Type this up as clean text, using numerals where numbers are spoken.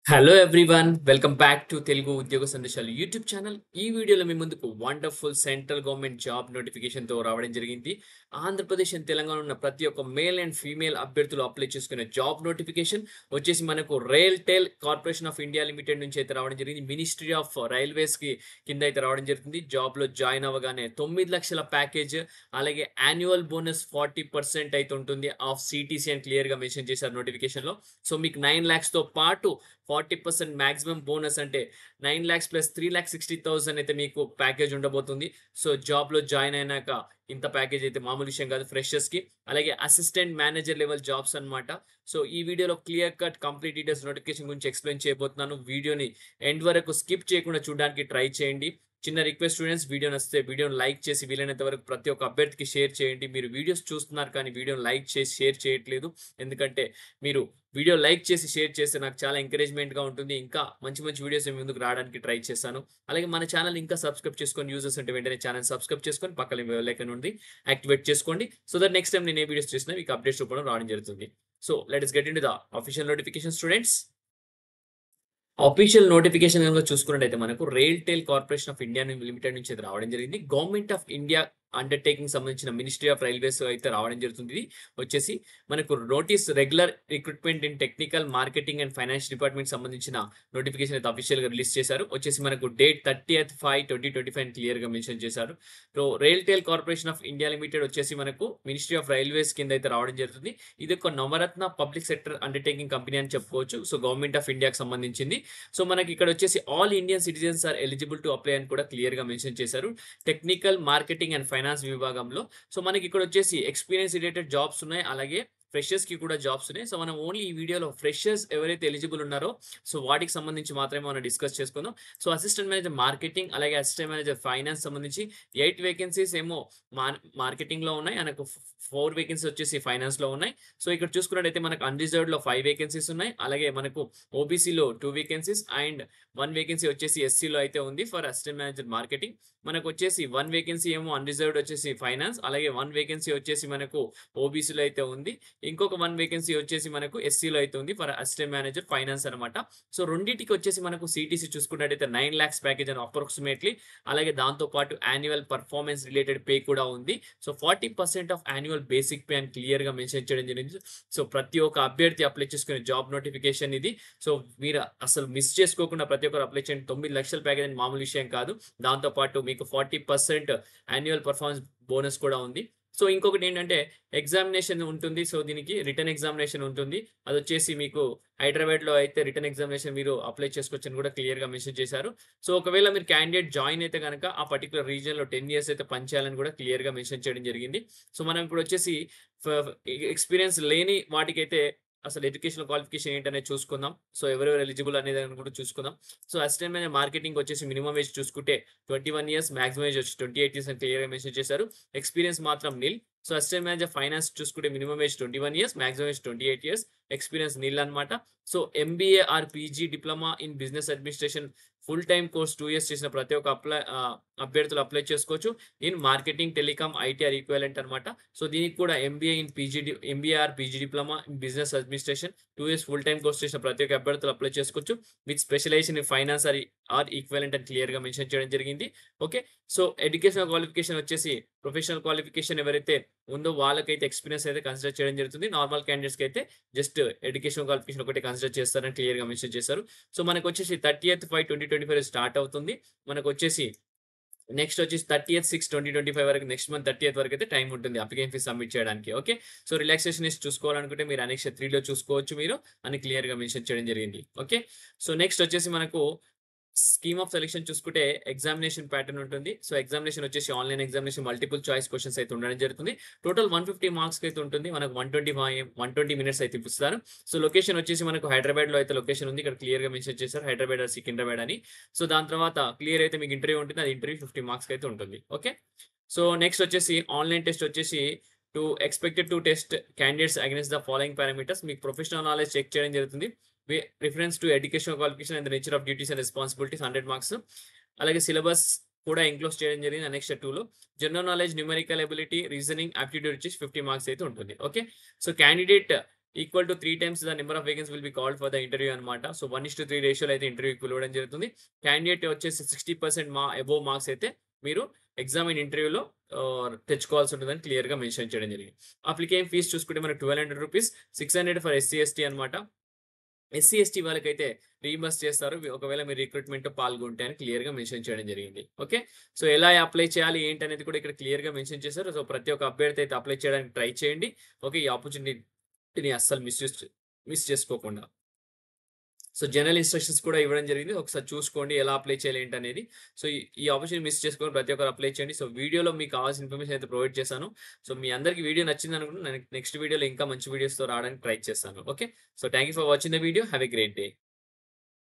Hello everyone welcome back to Telugu ఉద్యోగ సందేశాలు YouTube channel. ఈ వీడియోలో మీ ముందుకు వండర్ఫుల్ సెంట్రల్ గవర్నమెంట్ జాబ్ నోటిఫికేషన్తో రావడం జరిగింది. ఆంధ్రప్రదేశ్ అండ్ తెలంగాణ ఉన్న ప్రతి ఒక్క మేల్ అండ్ ఫీమేల్ అభ్యర్థులు అప్లై చేసుకునే జాబ్ నోటిఫికేషన్ వచ్చేసి మనకు RailTel corporation of India limited నుంచి అయితే రావడం జరిగింది. మినిస్ట్రీ ఆఫ్ రైల్వేస్ కి కింద అయితే రావడం జరుగుతుంది. జాబ్ లో జాయిన్ అవ్వగానే 9 లక్షల ప్యాకేజ్, అలాగే యాన్యువల్ బోనస్ 40% అయితే ఉంటుంది ఆఫ్ సిటీసీ అని క్లియర్ గా మెన్షన్ చేశారు నోటిఫికేషన్ లో. సో మీకు 9 lakhs తో పాటు 40% మాక్సిమం బోనస్ అంటే 9 lakhs ప్లస్ 3,60,000 అయితే మీకు ప్యాకేజ్ ఉండబోతుంది. సో జాబ్ లో జాయిన్ అయినాక ఇంత ప్యాకేజ్ అయితే మామూలు విషయం కాదు ఫ్రెషర్స్ కి. అలాగే అసిస్టెంట్ మేనేజర్ లెవెల్ జాబ్స్ అన్నమాట. సో ఈ వీడియోలో clear cut complete details notification గురించి ఎక్స్ప్లెయిన్ చేయబోతున్నాను. వీడియోని ఎండ్ వరకు స్కిప్ చేయకుండా చూడడానికి ట్రై చేయండి. చిన్న రిక్వెస్ట్ స్టూడెంట్స్, వీడియో నచ్చితే వీడియోని లైక్ చేసి వీలైనంత వరకు ప్రతి ఒక్క అభ్యర్థికి షేర్ చేయండి. మీరు వీడియోస్ చూస్తున్నారు కానీ వీడియోని లైక్ చేసి షేర్ చేయట్లేదు. ఎందుకంటే మీరు వీడియో లైక్ చేసి షేర్ చేస్తే నాకు చాలా ఎంకరేజ్మెంట్‌గా ఉంటుంది. ఇంకా మంచి మంచి వీడియోస్ మీ ముందుకు రావడానికి ట్రై చేస్తాను. అలాగే మన ఛానెల్ ఇంకా సబ్స్క్రైబ్ చేసుకొని యూజర్స్ ఉంటే వెంటనే ఛానెల్ సబ్స్క్రైబ్ చేసుకొని పక్కన బెల్ ఐకాన్ ఉంది యాక్టివేట్ చేసుకోండి. సో దట్ నెక్స్ట్ టైమ్ నేను ఏ వీడియోస్ చేసినా మీకు అప్డేట్స్ రూపంలో రావడం జరుగుతుంది. So let us get into the official notification students. Official notification గనుక చూసుకున్నట్టయితే మనకు RailTel corporation of India limited నుంచి అయితే రావడం జరిగింది. గవర్నమెంట్ ఆఫ్ ఇండియా అండర్‌టేకింగ్ సంబంధించిన మినిస్ట్రీ ఆఫ్ రైల్వేస్ అయితే రావడం జరుగుతుంది. ఇది వచ్చేసి మనకు notice regular recruitment in technical, marketing and finance department సంబంధించిన నోటిఫికేషన్ అయితే అఫీషియల్‌గా రిలీజ్ చేశారు. వచ్చేసి మనకు డేట్ 30/5/2025 అని క్లియర్‌గా మెన్షన్ చేశారు. So RailTel corporation of India limited వచ్చేసి మనకు మినిస్ట్రీ ఆఫ్ రైల్వేస్ కింద అయితే రావడం జరుగుతుంది. ఇది ఒక నవరత్న పబ్లిక్ సెక్టర్ అండర్‌టేకింగ్ కంపెనీ అని చెప్పుకోవచ్చు. సో గవర్నమెంట్ ఆఫ్ ఇండియాకి సంబంధించింది. సో మనకి ఇక్కడ వచ్చేసి all Indian citizens are eligible to apply అని కూడా క్లియర్ గా మెన్షన్ చేశారు. టెక్నికల్, మార్కెటింగ్ అండ్ ఫైనాన్స్ విభాగంలో. సో మనకి ఇక్కడ వచ్చేసి ఎక్స్పీరియన్స్ రిలేటెడ్ జాబ్స్ ఉన్నాయి. అలాగే ఫ్రెషర్స్ కి కూడా జాబ్స్ ఉన్నాయి. సో మనం ఓన్లీ ఈ వీడియోలో ఫ్రెషర్స్ ఎవరైతే ఎలిజిబుల్ ఉన్నారో సో వాటికి సంబంధించి మాత్రమే మనం డిస్కస్ చేసుకుందాం. సో అసిస్టెంట్ మేనేజర్ మార్కెటింగ్, అలాగే అసిస్టెంట్ మేనేజర్ ఫైనాన్స్ సంబంధించి 8 వేకెన్సీస్ ఏమో మార్కెటింగ్ లో ఉన్నాయి. మనకు 4 వేకెన్సీ వచ్చేసి ఫైనాన్స్ లో ఉన్నాయి. సో ఇక్కడ చూసుకున్నట్టయితే మనకు అన్రిజర్వ్డ్ లో 5 వేకెన్సీస్ ఉన్నాయి. అలాగే మనకు ఓబీసీలో 2 వేకెన్సీస్ అండ్ 1 వేకెన్సీ వచ్చేసి ఎస్సీలో అయితే ఉంది ఫర్ అసిస్టెంట్ మేనేజర్ మార్కెటింగ్. మనకు వచ్చేసి 1 వేకెన్సీ ఏమో అన్రిజర్వ్డ్ వచ్చేసి ఫైనాన్స్, అలాగే 1 వేకెన్సీ వచ్చేసి మనకు ఓబీసీలో అయితే ఉంది. ఇంకొక 1 వేకెన్సీ వచ్చేసి మనకు ఎస్సీలో అయితే ఉంది ఫర్ అసిస్టెంట్ మేనేజర్ ఫైనాన్స్ అనమాట. సో రెండిటికి వచ్చేసి మనకు సిటీసీ చూసుకున్నట్టయితే 9 lakhs ప్యాకేజ్ అని అప్రాక్సిమేట్లీ. అలాగే దాంతో పాటు యాన్యువల్ పర్ఫార్మెన్స్ రిలేటెడ్ పే కూడా ఉంది. So 40% of annual basic pay అని క్లియర్ గా మెన్షన్ చేయడం జరిగింది. సో ప్రతి ఒక్క అభ్యర్థి అప్లై చేసుకునే జాబ్ నోటిఫికేషన్ ఇది. సో మీరు అసలు మిస్ చేసుకోకుండా ప్రతి ఒక్కరు అప్లై చేయండి. 9 లక్షల ప్యాకేజ్ అని మామూలు విషయం కాదు. దాంతో పాటు మీకు 40% యాన్యువల్ పర్ఫార్మెన్స్ బోనస్ కూడా ఉంది. సో ఇంకొకటి ఏంటంటే ఎగ్జామినేషన్ ఉంటుంది. సో దీనికి రిటర్న్ ఎగ్జామినేషన్ ఉంటుంది. అదొచ్చేసి మీకు హైదరాబాద్‌లో అయితే రిటర్న్ ఎగ్జామినేషన్ మీరు అప్లై చేసుకోవచ్చని కూడా క్లియర్‌గా మెన్షన్ చేశారు. సో ఒకవేళ మీరు క్యాండిడేట్ జాయిన్ అయితే గనక ఆ పర్టిక్యులర్ రీజియన్‌లో 10 ఇయర్స్ అయితే పనిచేయాలని కూడా క్లియర్‌గా మెన్షన్ చేయడం జరిగింది. సో మనం ఇప్పుడొచ్చేసి ఫ ఎక్స్‌పీరియన్స్ లేని వాటికైతే అసలు ఎడ్యుకేషనల్ క్వాలిఫికేషన్ ఏంటనేది చూసుకుందాం. సో ఎవరెవరు ఎలిజిబుల్ అనేదాన్ని కూడా చూసుకుందాం. సో అసిస్టెంట్ మేనేజర్ మార్కెటింగ్ వచ్చేసి మినిమమ్ ఏజ్ చూసుకుంటే 21 ఇయర్స్, మాక్సిమం ఏజ్ వచ్చి 28 ఇయర్స్ అని క్లియర్‌గా మెన్షన్ చేశారు. ఎక్స్‌పీరియన్స్ మాత్రం nil. So assistant manager finance చూసుకుంటే minimum age 21 years, maximum age 28 years, experience nil అన్నమాట. So MBA or PG diploma in business administration full time course 2 years చేసిన ప్రతి ఒక్క అభ్యర్థులు అప్లై చేసుకోవచ్చు. In marketing, telecom, IT or equivalent అన్నమాట. So దీనికి కూడా MBA or PG diploma in business administration 2 years full time course చేసిన ప్రతి ఒక్క అభ్యర్థులు అప్లై చేసుకోవచ్చు. With specialisation in finance are equivalent అని క్లియర్‌గా మెన్షన్ చేయడం జరిగింది. ఓకే. సో ఎడ్యుకేషనల్ క్వాలిఫికేషన్ వచ్చేసి ప్రొఫెషనల్ క్వాలిఫికేషన్ ఎవరైతే ఉందో వాళ్ళకైతే ఎక్స్‌పీరియన్స్ అయితే కన్సిడర్ చేయడం జరుగుతుంది. నార్మల్ క్యాండిడేట్స్‌కి అయితే జస్ట్ ఎడ్యుకేషనల్ క్వాలిఫికేషన్ ఒకటే కన్సిడర్ చేస్తారని క్లియర్‌గా మెన్షన్ చేశారు. సో మనకొచ్చేసి 30th/5/2025 స్టార్ట్ అవుతుంది. మనకొచ్చేసి నెక్స్ట్ వచ్చేసి 30th/6/2025 వరకు, నెక్స్ట్ మంత్ 30th వరకు అయితే టైం ఉంటుంది అప్లికేషన్ ఫీస్ సబ్మిట్ చేయడానికి. ఓకే. సో రిలాక్సేషన్ ఇస్ చూసుకోవాలనుకుంటే మీరు అనెక్స్ 3లో చూసుకోవచ్చు మీరు అని క్లియర్‌గా మెన్షన్ చేయడం జరిగింది. ఓకే. సో నెక్స్ట్ వచ్చేసి మనకు స్కీమ్ ఆఫ్ సెలక్షన్ చూసుకుంటే ఎగ్జామినేషన్ ప్యాటర్న్ ఉంటుంది. సో ఎగ్జామినేషన్ వచ్చేసి online examination multiple choice questions అయితే ఉండడం జరుగుతుంది. టోటల్ 150 మార్క్స్‌కి అయితే ఉంటుంది. మనకు 120 మినిట్స్ అయితే ఇస్తారు. సో లొకేషన్ వచ్చేసి మనకు హైదరాబాద్‌లో అయితే లొకేషన్ ఉంది. ఇక్కడ క్లియర్‌గా మెన్షన్ చేశారు హైదరాబాద్ ఆర్ సికింద్రాబాద్ అని. సో దాని తర్వాత క్లియర్ అయితే మీకు ఇంటర్వ్యూ ఉంటుంది. అది ఇంటర్వ్యూ 50 మార్క్స్‌కి అయితే ఉంటుంది. ఓకే. సో నెక్స్ట్ వచ్చేసి ఆన్‌లైన్ టెస్ట్ వచ్చేసి expected to test candidates against the following parameters. మీకు ప్రొఫెషనల్ నాలెడ్జ్ చెక్ చేయడం జరుగుతుంది. Reference to educational qualification and the nature of duties and responsibilities 100 marks. అలాగే సిలబస్ కూడా ఇంక్లూడ్ చేయడం జరిగింది అనెక్స్ 2లో. General knowledge, numerical ability, reasoning, aptitude వచ్చేసి 50 marks అయితే ఉంటుంది. Okay. So candidate equal to 3 times the number of vacancy will be called for the interview అనమాట. So 1:3 రేషియోలో అయితే ఇంటర్వ్యూకి పిలవడం జరుగుతుంది. క్యాండిడేట్ వచ్చేసి 60% అబోవ్ మార్క్స్ అయితే మీరు ఎగ్జామ్ అండ్ ఇంటర్వ్యూలో తెచ్చుకోవాల్సి ఉంటుందని క్లియర్‌గా మెన్షన్ చేయడం జరిగింది. అప్లికేషన్ ఫీస్ చూసుకుంటే మనకు రూ. 1200 ఫర్ ఎస్సీ, ఎస్టీ అనమాట. ఎస్సీ, ఎస్టీ వాళ్ళకైతే రీయింబర్స్ చేస్తారు. ఒకవేళ మీరు రిక్రూట్‌మెంట్‌లో పాల్గొంటే అని క్లియర్‌గా మెన్షన్ చేయడం జరిగింది. ఓకే. సో, ఎలా అప్లై చేయాలి ఏంటనేది కూడా ఇక్కడ క్లియర్‌గా మెన్షన్ చేశారు. సో, ప్రతి ఒక్క అభ్యర్థి అయితే అప్లై చేయడానికి ట్రై చేయండి. ఓకే. ఈ ఆపర్చునిటీని అస్సలు మిస్ చేసుకోకుండా. సో, జనరల్ ఇన్‌స్ట్రక్షన్స్ కూడా ఇవ్వడం జరిగింది. ఒకసారి చూసుకోండి ఎలా అప్లై చేయాలి ఏంటనేది. సో, ఈ ఆపర్చునిటీ మిస్ చేసుకోకుండా ప్రతి ఒక్కరు అప్లై చేయండి. సో, వీడియోలో మీకు కావాల్సిన ఇన్ఫర్మేషన్ అయితే ప్రొవైడ్ చేశాను. సో, మీ అందరికి వీడియో నచ్చిందనుకుంటే నెక్స్ట్ వీడియోలో ఇంకా మంచి వీడియోస్‌తో రావడానికి ట్రై చేస్తాను. Okay. So, thank you for watching the video. Have a great day.